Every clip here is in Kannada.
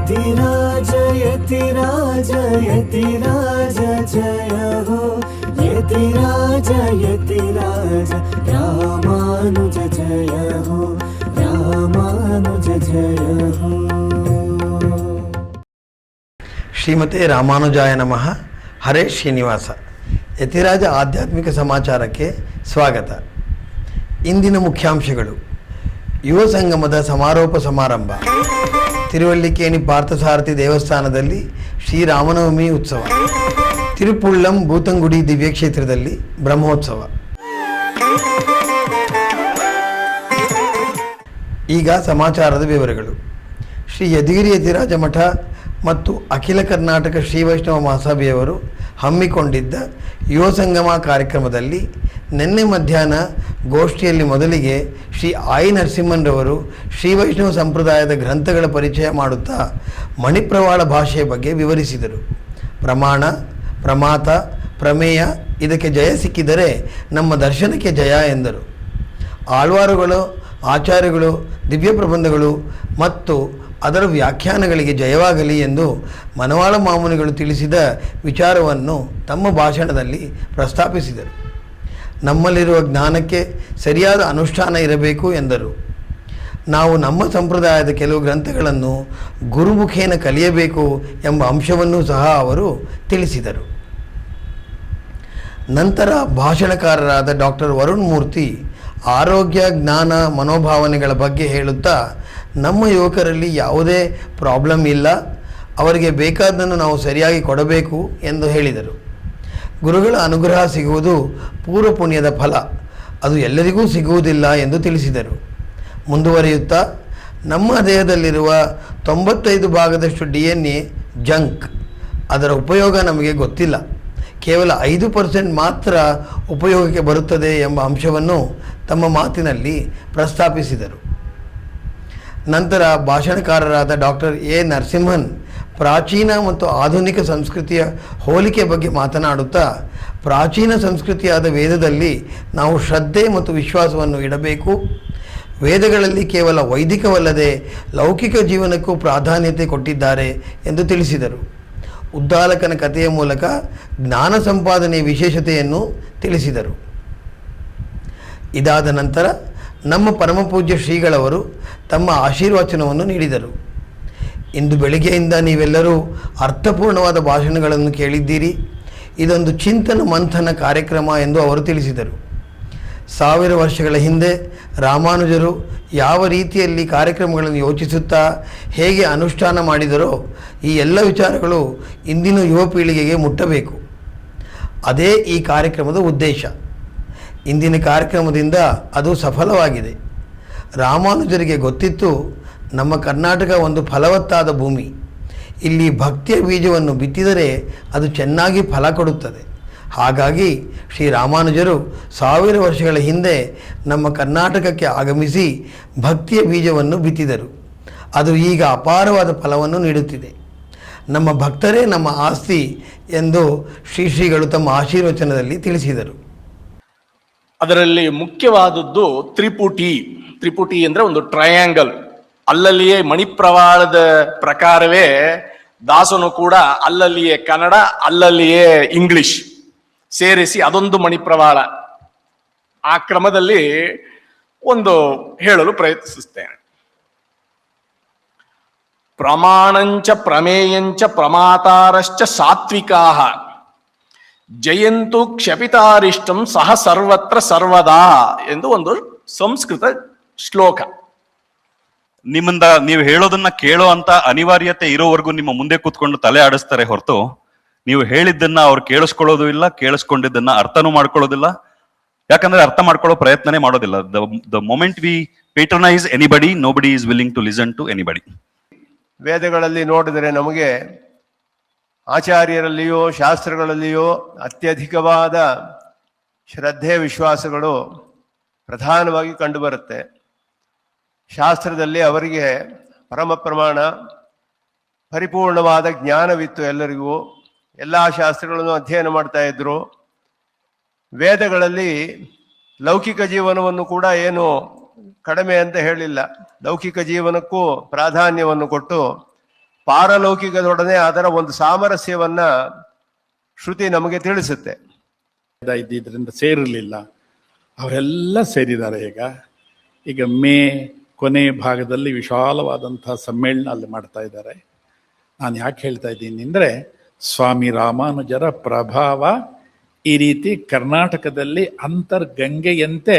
यतिराज यतिराज यतिराज जय हो यतिराज यतिराज रामानुज जय हो रामानुज जय हो। ಶ್ರೀಮತೆ ರಾಮಾನುಜಾಯ ನಮಃ. ಹರೇ ಶ್ರೀನಿವಾಸ. ಯತಿರಾಜ ಆಧ್ಯಾತ್ಮಿಕ ಸಮಾಚಾರಕ್ಕೆ ಸ್ವಾಗತ. ಇಂದಿನ ಮುಖ್ಯಾಂಶಗಳು: ಯುವ ಸಂಗಮದ ಸಮಾರೋಪ ಸಮಾರಂಭ, ತಿರುವಳ್ಳಿಕೇಣಿ ಪಾರ್ಥಸಾರಥಿ ದೇವಸ್ಥಾನದಲ್ಲಿ ಶ್ರೀರಾಮನವಮಿ ಉತ್ಸವ, ತಿರುಪುಳ್ಳಂ ಭೂತಂಗುಡಿ ದಿವ್ಯಕ್ಷೇತ್ರದಲ್ಲಿ ಬ್ರಹ್ಮೋತ್ಸವ. ಈಗ ಸಮಾಚಾರದ ವಿವರಗಳು. ಶ್ರೀ ಯದಿಗಿರಿ ಯತಿರಾಜ ಮಠ ಮತ್ತು ಅಖಿಲ ಕರ್ನಾಟಕ ಶ್ರೀ ವೈಷ್ಣವ ಮಹಾಸಭೆಯವರು ಹಮ್ಮಿಕೊಂಡಿದ್ದ ಯುವ ಸಂಗಮ ಕಾರ್ಯಕ್ರಮದಲ್ಲಿ ನಿನ್ನೆ ಮಧ್ಯಾಹ್ನ ಗೋಷ್ಠಿಯಲ್ಲಿ ಮೊದಲಿಗೆ ಶ್ರೀ ಆಯಿ ನರಸಿಂಹನ್ರವರು ಶ್ರೀ ವೈಷ್ಣವ ಸಂಪ್ರದಾಯದ ಗ್ರಂಥಗಳ ಪರಿಚಯ ಮಾಡುತ್ತಾ ಮಣಿಪ್ರವಾಳ ಭಾಷೆಯ ಬಗ್ಗೆ ವಿವರಿಸಿದರು. ಪ್ರಮಾಣ, ಪ್ರಮಾತ, ಪ್ರಮೇಯ ಇದಕ್ಕೆ ಜಯ ಸಿಕ್ಕಿದರೆ ನಮ್ಮ ದರ್ಶನಕ್ಕೆ ಜಯ ಎಂದರು. ಆಳ್ವಾರುಗಳು, ಆಚಾರ್ಯಗಳು, ದಿವ್ಯ ಪ್ರಬಂಧಗಳು ಮತ್ತು ಅದರ ವ್ಯಾಖ್ಯಾನಗಳಿಗೆ ಜಯವಾಗಲಿ ಎಂದು ಮನವಾಳ ಮಾಮುನಿಗಳು ತಿಳಿಸಿದ ವಿಚಾರವನ್ನು ತಮ್ಮ ಭಾಷಣದಲ್ಲಿ ಪ್ರಸ್ತಾಪಿಸಿದರು. ನಮ್ಮಲ್ಲಿರುವ ಜ್ಞಾನಕ್ಕೆ ಸರಿಯಾದ ಅನುಷ್ಠಾನ ಇರಬೇಕು ಎಂದರು. ನಾವು ನಮ್ಮ ಸಂಪ್ರದಾಯದ ಕೆಲವು ಗ್ರಂಥಗಳನ್ನು ಗುರುಮುಖೇನ ಕಲಿಯಬೇಕು ಎಂಬ ಅಂಶವನ್ನೂ ಸಹ ಅವರು ತಿಳಿಸಿದರು. ನಂತರ ಭಾಷಣಕಾರರಾದ ಡಾಕ್ಟರ್ ವರುಣ್ ಮೂರ್ತಿ ಆರೋಗ್ಯ, ಜ್ಞಾನ, ಮನೋಭಾವನೆಗಳ ಬಗ್ಗೆ ಹೇಳುತ್ತಾ ನಮ್ಮ ಯುವಕರಲ್ಲಿ ಯಾವುದೇ ಪ್ರಾಬ್ಲಮ್ ಇಲ್ಲ, ಅವರಿಗೆ ಬೇಕಾದ್ದನ್ನು ನಾವು ಸರಿಯಾಗಿ ಕೊಡಬೇಕು ಎಂದು ಹೇಳಿದರು. ಗುರುಗಳ ಅನುಗ್ರಹ ಸಿಗುವುದು ಪೂರ್ವ ಪುಣ್ಯದ ಫಲ, ಅದು ಎಲ್ಲರಿಗೂ ಸಿಗುವುದಿಲ್ಲ ಎಂದು ತಿಳಿಸಿದರು. ಮುಂದುವರಿಯುತ್ತಾ, ನಮ್ಮ ದೇಹದಲ್ಲಿರುವ 95 ಭಾಗದಷ್ಟು DNA ಜಂಕ್, ಅದರ ಉಪಯೋಗ ನಮಗೆ ಗೊತ್ತಿಲ್ಲ, ಕೇವಲ 5% ಮಾತ್ರ ಉಪಯೋಗಕ್ಕೆ ಬರುತ್ತದೆ ಎಂಬ ಅಂಶವನ್ನು ತಮ್ಮ ಮಾತಿನಲ್ಲಿ ಪ್ರಸ್ತಾಪಿಸಿದರು. ನಂತರ ಭಾಷಣಕಾರರಾದ ಡಾಕ್ಟರ್ ಎ ನರಸಿಂಹನ್ ಪ್ರಾಚೀನ ಮತ್ತು ಆಧುನಿಕ ಸಂಸ್ಕೃತಿಯ ಹೋಲಿಕೆ ಬಗ್ಗೆ ಮಾತನಾಡುತ್ತಾ, ಪ್ರಾಚೀನ ಸಂಸ್ಕೃತಿಯಾದ ವೇದದಲ್ಲಿ ನಾವು ಶ್ರದ್ಧೆ ಮತ್ತು ವಿಶ್ವಾಸವನ್ನು ಇಡಬೇಕು, ವೇದಗಳಲ್ಲಿ ಕೇವಲ ವೈದಿಕವಲ್ಲದೆ ಲೌಕಿಕ ಜೀವನಕ್ಕೂ ಪ್ರಾಧಾನ್ಯತೆ ಕೊಟ್ಟಿದ್ದಾರೆ ಎಂದು ತಿಳಿಸಿದರು. ಉದ್ದಾಲಕನ ಕಥೆಯ ಮೂಲಕ ಜ್ಞಾನ ಸಂಪಾದನೆಯ ವಿಶೇಷತೆಯನ್ನು ತಿಳಿಸಿದರು. ಇದಾದ ನಂತರ ನಮ್ಮ ಪರಮಪೂಜ್ಯ ಶ್ರೀಗಳವರು ತಮ್ಮ ಆಶೀರ್ವಚನವನ್ನು ನೀಡಿದರು. ಇಂದು ಬೆಳಿಗ್ಗೆಯಿಂದ ನೀವೆಲ್ಲರೂ ಅರ್ಥಪೂರ್ಣವಾದ ಭಾಷಣಗಳನ್ನು ಕೇಳಿದ್ದೀರಿ. ಇದೊಂದು ಚಿಂತನ ಮಂಥನ ಕಾರ್ಯಕ್ರಮ ಎಂದು ಅವರು ತಿಳಿಸಿದರು. 1000 ವರ್ಷಗಳ ಹಿಂದೆ ರಾಮಾನುಜರು ಯಾವ ರೀತಿಯಲ್ಲಿ ಕಾರ್ಯಕ್ರಮಗಳನ್ನು ಯೋಚಿಸುತ್ತಾ ಹೇಗೆ ಅನುಷ್ಠಾನ ಮಾಡಿದರೋ ಈ ಎಲ್ಲ ವಿಚಾರಗಳು ಇಂದಿನ ಯುವ ಪೀಳಿಗೆಗೆ ಮುಟ್ಟಬೇಕು. ಅದೇ ಈ ಕಾರ್ಯಕ್ರಮದ ಉದ್ದೇಶ. ಇಂದಿನ ಕಾರ್ಯಕ್ರಮದಿಂದ ಅದು ಸಫಲವಾಗಿದೆ. ರಾಮಾನುಜರಿಗೆ ಗೊತ್ತಿತ್ತು, ನಮ್ಮ ಕರ್ನಾಟಕ ಒಂದು ಫಲವತ್ತಾದ ಭೂಮಿ, ಇಲ್ಲಿ ಭಕ್ತಿಯ ಬೀಜವನ್ನು ಬಿತ್ತಿದರೆ ಅದು ಚೆನ್ನಾಗಿ ಫಲ ಕೊಡುತ್ತದೆ. ಹಾಗಾಗಿ ಶ್ರೀರಾಮಾನುಜರು 1000 ವರ್ಷಗಳ ಹಿಂದೆ ನಮ್ಮ ಕರ್ನಾಟಕಕ್ಕೆ ಆಗಮಿಸಿ ಭಕ್ತಿಯ ಬೀಜವನ್ನು ಬಿತ್ತಿದರು. ಅದು ಈಗ ಅಪಾರವಾದ ಫಲವನ್ನು ನೀಡುತ್ತಿದೆ. ನಮ್ಮ ಭಕ್ತರೇ ನಮ್ಮ ಆಸ್ತಿ ಎಂದು ಶ್ರೀಗಳು ತಮ್ಮ ಆಶೀರ್ವಚನದಲ್ಲಿ ತಿಳಿಸಿದರು. ಅದರಲ್ಲಿ ಮುಖ್ಯವಾದದ್ದು ತ್ರಿಪುಟಿ ಅಂದರೆ ಒಂದು ಟ್ರಯಾಂಗಲ್. ಅಲ್ಲಲ್ಲಿಯೇ ಮಣಿಪ್ರವಾಳದ ಪ್ರಕಾರವೇ ದಾಸನು ಕೂಡ ಅಲ್ಲಲ್ಲಿಯೇ ಕನ್ನಡ, ಅಲ್ಲಲ್ಲಿಯೇ ಇಂಗ್ಲಿಷ್ ಸೇರಿಸಿ ಅದೊಂದು ಮಣಿಪ್ರವಾಳ. ಆ ಕ್ರಮದಲ್ಲಿ ಒಂದು ಹೇಳಲು ಪ್ರಯತ್ನಿಸುತ್ತೇನೆ. ಪ್ರಮಾಣಂಚ ಪ್ರಮೇಯಂಚ ಪ್ರಮಾತಾರಶ್ಚ ಸಾತ್ವಿಕಾಹ ಜಯಂತು ಕ್ಷಪಿತಾರಿಷ್ಟಂ ಸಹ ಸರ್ವತ್ರ ಸರ್ವದಾ ಎಂದು ಒಂದು ಸಂಸ್ಕೃತ ಶ್ಲೋಕ. ನಿಮ್ಮಿಂದ ನೀವು ಹೇಳೋದನ್ನ ಕೇಳೋ ಅಂತ ಅನಿವಾರ್ಯತೆ ಇರೋವರೆಗೂ ನಿಮ್ಮ ಮುಂದೆ ಕೂತ್ಕೊಂಡು ತಲೆ ಆಡಿಸ್ತಾರೆ ಹೊರತು ನೀವು ಹೇಳಿದ್ದನ್ನ ಅವ್ರು ಕೇಳಿಸ್ಕೊಳ್ಳೋದು ಇಲ್ಲ, ಕೇಳಿಸ್ಕೊಂಡಿದ್ದನ್ನ ಅರ್ಥನೂ ಮಾಡ್ಕೊಳ್ಳೋದಿಲ್ಲ. ಯಾಕಂದ್ರೆ ಅರ್ಥ ಮಾಡ್ಕೊಳ್ಳೋ ಪ್ರಯತ್ನನೇ ಮಾಡೋದಿಲ್ಲ. The moment we patronize anybody, nobody is willing to listen to anybody. ವೇದಗಳಲ್ಲಿ ನೋಡಿದರೆ ನಮಗೆ ಆಚಾರ್ಯರಲ್ಲಿಯೋ ಶಾಸ್ತ್ರಗಳಲ್ಲಿಯೋ ಅತ್ಯಧಿಕವಾದ ಶ್ರದ್ಧೆ, ವಿಶ್ವಾಸಗಳು ಪ್ರಧಾನವಾಗಿ ಕಂಡುಬರುತ್ತೆ. ಶಾಸ್ತ್ರದಲ್ಲಿ ಅವರಿಗೆ ಪರಮ ಪ್ರಮಾಣ, ಪರಿಪೂರ್ಣವಾದ ಜ್ಞಾನವಿತ್ತು. ಎಲ್ಲರಿಗೂ ಎಲ್ಲ ಶಾಸ್ತ್ರಗಳನ್ನು ಅಧ್ಯಯನ ಮಾಡ್ತಾ ಇದ್ರು. ವೇದಗಳಲ್ಲಿ ಲೌಕಿಕ ಜೀವನವನ್ನು ಕೂಡ ಏನು ಕಡಿಮೆ ಅಂತ ಹೇಳಿಲ್ಲ. ಲೌಕಿಕ ಜೀವನಕ್ಕೂ ಪ್ರಾಧಾನ್ಯವನ್ನು ಕೊಟ್ಟು ಪಾರಲೌಕಿಕದೊಡನೆ ಅದರ ಒಂದು ಸಾಮರಸ್ಯವನ್ನ ಶ್ರುತಿ ನಮಗೆ ತಿಳಿಸುತ್ತೆ. ಇದ್ದಿದ್ದರಿಂದ ಸೇರಿರಲಿಲ್ಲ, ಅವರೆಲ್ಲ ಸೇರಿದ್ದಾರೆ. ಈಗ ಮೇ ಕೊನೆ ಭಾಗದಲ್ಲಿ ವಿಶಾಲವಾದಂತಹ ಸಮ್ಮೇಳನ ಅಲ್ಲಿ ಮಾಡ್ತಾ ಇದ್ದಾರೆ. ನಾನು ಯಾಕೆ ಹೇಳ್ತಾ ಇದ್ದೀನಿ ಅಂದರೆ, ಸ್ವಾಮಿ ರಾಮಾನುಜರ ಪ್ರಭಾವ ಈ ರೀತಿ ಕರ್ನಾಟಕದಲ್ಲಿ ಅಂತರ್ಗಂಗೆಯಂತೆ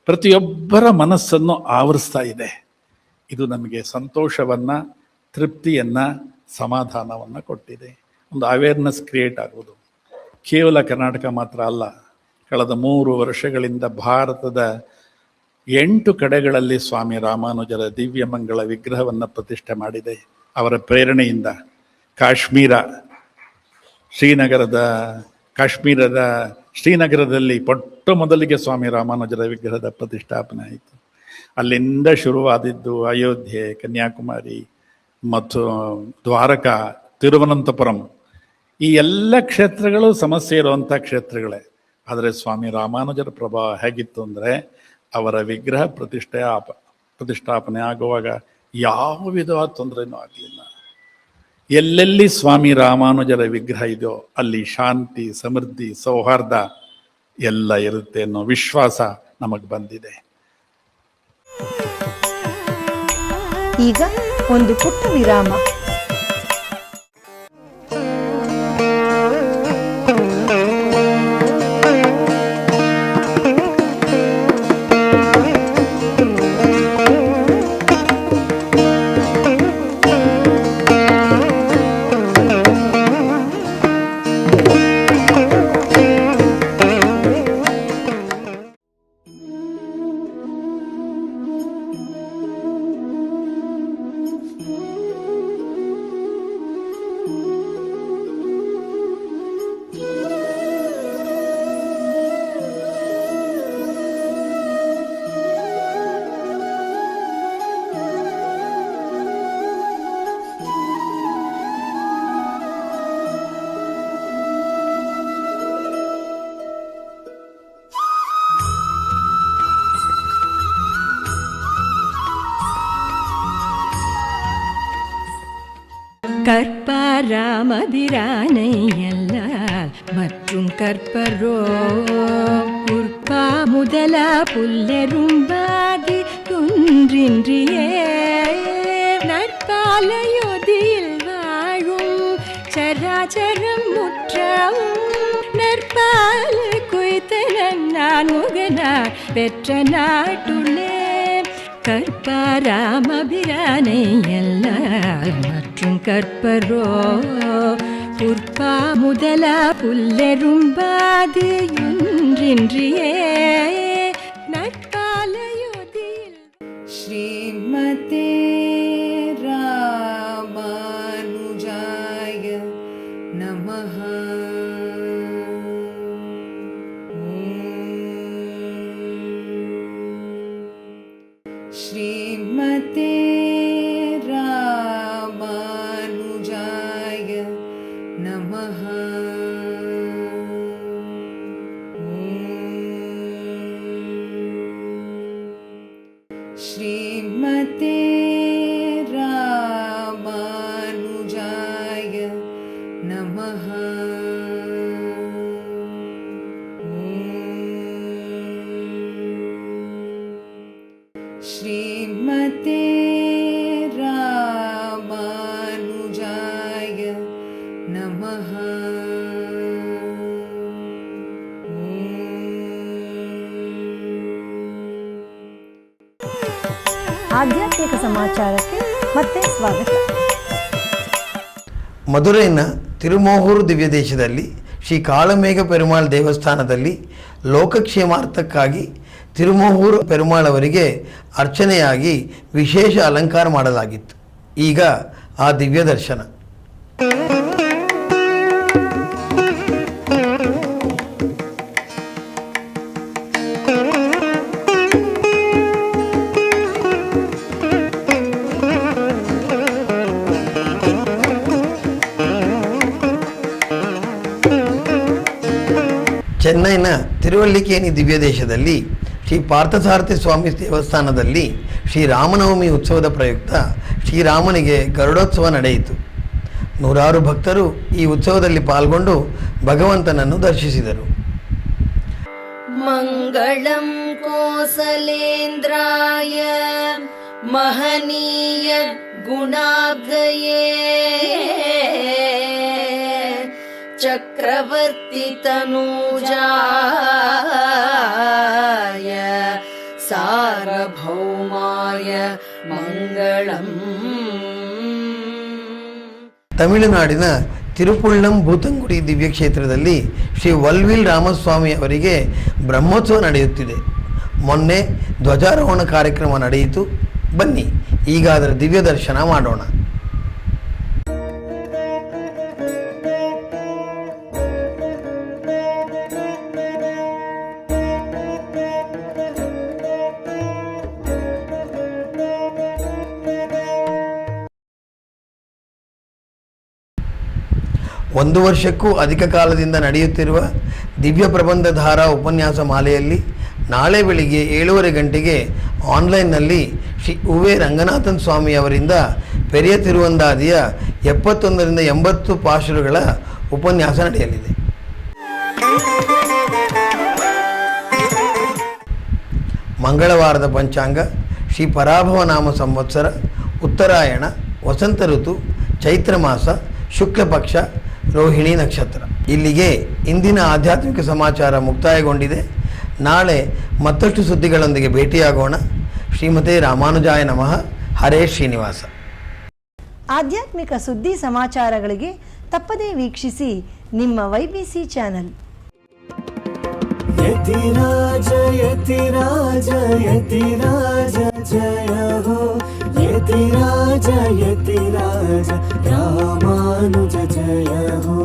ಪ್ರತಿಯೊಬ್ಬರ ಮನಸ್ಸನ್ನು ಆವರಿಸ್ತಾ ಇದೆ. ಇದು ನಮಗೆ ಸಂತೋಷವನ್ನ, ತೃಪ್ತಿಯನ್ನ, ಸಮಾಧಾನವನ್ನ ಕೊಟ್ಟಿದೆ. ಒಂದು ಅವೇರ್ನೆಸ್ ಕ್ರಿಯೇಟ್ ಆಗುವುದು ಕೇವಲ ಕರ್ನಾಟಕ ಮಾತ್ರ ಅಲ್ಲ. ಕಳೆದ 3 ವರ್ಷಗಳಿಂದ ಭಾರತದ 8 ಕಡೆಗಳಲ್ಲಿ ಸ್ವಾಮಿ ರಾಮಾನುಜರ ದಿವ್ಯಮಂಗಳ ವಿಗ್ರಹವನ್ನು ಪ್ರತಿಷ್ಠೆ ಮಾಡಿದೆ. ಅವರ ಪ್ರೇರಣೆಯಿಂದ ಶ್ರೀನಗರದಲ್ಲಿ ಮೊಟ್ಟ ಮೊದಲಿಗೆ ಸ್ವಾಮಿ ರಾಮಾನುಜರ ವಿಗ್ರಹದ ಪ್ರತಿಷ್ಠಾಪನೆ ಆಯಿತು. ಅಲ್ಲಿಂದ ಶುರುವಾದಿದ್ದು ಅಯೋಧ್ಯೆ, ಕನ್ಯಾಕುಮಾರಿ ಮತ್ತು ದ್ವಾರಕಾ, ತಿರುವನಂತಪುರಂ, ಈ ಎಲ್ಲ ಕ್ಷೇತ್ರಗಳು ಸಮಸ್ಯೆ ಇರುವಂಥ ಕ್ಷೇತ್ರಗಳೇ. ಆದರೆ ಸ್ವಾಮಿ ರಾಮಾನುಜರ ಪ್ರಭಾವ ಹೇಗಿತ್ತು ಅಂದರೆ, ಅವರ ವಿಗ್ರಹ ಪ್ರತಿಷ್ಠಾಪನೆ ಆಗುವಾಗ ಯಾವ ವಿಧವಾದ ತೊಂದರೆನೂ ಆಗಲಿಲ್ಲ. ಎಲ್ಲೆಲ್ಲಿ ಸ್ವಾಮಿ ರಾಮಾನುಜರ ವಿಗ್ರಹ ಇದೆಯೋ ಅಲ್ಲಿ ಶಾಂತಿ, ಸಮೃದ್ಧಿ, ಸೌಹಾರ್ದ ಎಲ್ಲ ಇರುತ್ತೆ ಅನ್ನೋ ವಿಶ್ವಾಸ ನಮಗೆ ಬಂದಿದೆ. ಈಗ ಒಂದು ಪುಟ್ಟ ವಿರಾಮ. கற்பாராமபிரானையல்லால் மற்றும் கற்பரோ உற்பா முதல புல்லெரும்பாதி குன்றின்றியே நற்பாலையோதியில் வாழும் சராச்சரம் முற்றவும் நற்பால குய்த்தனன் நான் முகனார் பெற்ற நாட்டுள்ளே கற்பாராமபிரானை எல்லார் மற்றும் கற்பரோ உற்பா முதல புல்லெரும்பாது ஒன்றின்றியே நற்பாலையோதியில். ஸ்ரீமதே ராமானுஜாய நமஹ. श्रीमते रामानुजाय नमः. श्रीमते रामानुजाय नमः. श्रीमते रामानुजाय नमः. ಆಧ್ಯಾತ್ಮಿಕ ಸಮಾಚಾರಕ್ಕೆ ಮತ್ತೆ ಸ್ವಾಗತ. ಮಧುರೈನ ತಿರುಮೋಹೂರು ದಿವ್ಯ ದೇಶದಲ್ಲಿ ಶ್ರೀ ಕಾಳಮೇಘ ಪೆರುಮಾಳ್ ದೇವಸ್ಥಾನದಲ್ಲಿ ಲೋಕಕ್ಷೇಮಾರ್ಥಕ್ಕಾಗಿ ತಿರುಮೋಹೂರು ಪೆರುಮಾಳ್ ಅವರಿಗೆ ಅರ್ಚನೆಯಾಗಿ ವಿಶೇಷ ಅಲಂಕಾರ ಮಾಡಲಾಗಿತ್ತು. ಈಗ ಆ ದಿವ್ಯ ದರ್ಶನ. ಚೆನ್ನೈನ ತಿರುವಲ್ಲಿಕೇಣಿ ದಿವ್ಯ ದೇಶದಲ್ಲಿ ಶ್ರೀ ಪಾರ್ಥಸಾರಥಿ ಸ್ವಾಮಿ ದೇವಸ್ಥಾನದಲ್ಲಿ ಶ್ರೀ ರಾಮನವಮಿ ಉತ್ಸವದ ಪ್ರಯುಕ್ತ ಶ್ರೀ ಶ್ರೀರಾಮನಿಗೆ ಗರುಡೋತ್ಸವ ನಡೆಯಿತು. ನೂರಾರು ಭಕ್ತರು ಈ ಉತ್ಸವದಲ್ಲಿ ಪಾಲ್ಗೊಂಡು ಭಗವಂತನನ್ನು ದರ್ಶಿಸಿದರು. ಮಂಗಳಂ ಕೋಸಲೇಂದ್ರಾಯ ಮಹನೀಯ ಗುಣಾಬ್ಧಯೇ ಚಕ್ರವರ್ತಿ ತನೂಜಾಯ ಸಾರ್ವಭೌಮಾಯ ಮಂಗಳಂ. ತಮಿಳುನಾಡಿನ ತಿರುಪುಳ್ಳಂ ಭೂತಂಗುಡಿ ದಿವ್ಯಕ್ಷೇತ್ರದಲ್ಲಿ ಶ್ರೀ ವಲ್ವಿಲ್ ರಾಮಸ್ವಾಮಿ ಅವರಿಗೆ ಬ್ರಹ್ಮೋತ್ಸವ ನಡೆಯುತ್ತಿದೆ. ಮೊನ್ನೆ ಧ್ವಜಾರೋಹಣ ಕಾರ್ಯಕ್ರಮ ನಡೆಯಿತು. ಬನ್ನಿ ಈಗ ಅದರ ದಿವ್ಯ ದರ್ಶನ ಮಾಡೋಣ. ಒಂದು ವರ್ಷಕ್ಕೂ ಅಧಿಕ ಕಾಲದಿಂದ ನಡೆಯುತ್ತಿರುವ ದಿವ್ಯ ಪ್ರಬಂಧ ಧಾರಾ ಉಪನ್ಯಾಸ ಮಾಲೆಯಲ್ಲಿ ನಾಳೆ ಬೆಳಿಗ್ಗೆ 7:30 ಗಂಟೆಗೆ ಆನ್ಲೈನ್ನಲ್ಲಿ ಶ್ರೀ ಉವೆ ರಂಗನಾಥನ್ ಸ್ವಾಮಿ ಅವರಿಂದ ಪೆರಿಯ ತಿರುವಂದಾದಿಯ 71ರಿಂದ 80 ಪಾಶುರುಗಳ ಉಪನ್ಯಾಸ ನಡೆಯಲಿದೆ. ಮಂಗಳವಾರದ ಪಂಚಾಂಗ ಶ್ರೀ ಪರಾಭವ ನಾಮ ಸಂವತ್ಸರ, ಉತ್ತರಾಯಣ, ವಸಂತ ಋತು, ಚೈತ್ರ ಮಾಸ, ಶುಕ್ಲ ಪಕ್ಷ, ರೋಹಿಣಿ ನಕ್ಷತ್ರ. ಇಲ್ಲಿಗೆ ಇಂದಿನ ಆಧ್ಯಾತ್ಮಿಕ ಸಮಾಚಾರ ಮುಕ್ತಾಯಗೊಂಡಿದೆ. ನಾಳೆ ಮತ್ತಷ್ಟು ಸುದ್ದಿಗಳೊಂದಿಗೆ ಭೇಟಿಯಾಗೋಣ. ಶ್ರೀಮತೆ ರಾಮಾನುಜಾಯ ನಮಃ. ಹರೇ ಶ್ರೀನಿವಾಸ. ಆಧ್ಯಾತ್ಮಿಕ ಸುದ್ದಿ ಸಮಾಚಾರಗಳಿಗೆ ತಪ್ಪದೇ ವೀಕ್ಷಿಸಿ ನಿಮ್ಮ YBC ಚಾನಲ್. ಯತಿರಾಜ ಯತಿರಾಜ ಯತಿರಾಜ ಜಯ ಹೋ ಯತಿರಾಜ ಯತಿರಾಜ ರಾಮಾನುಜ ಜಯ ಹೋ.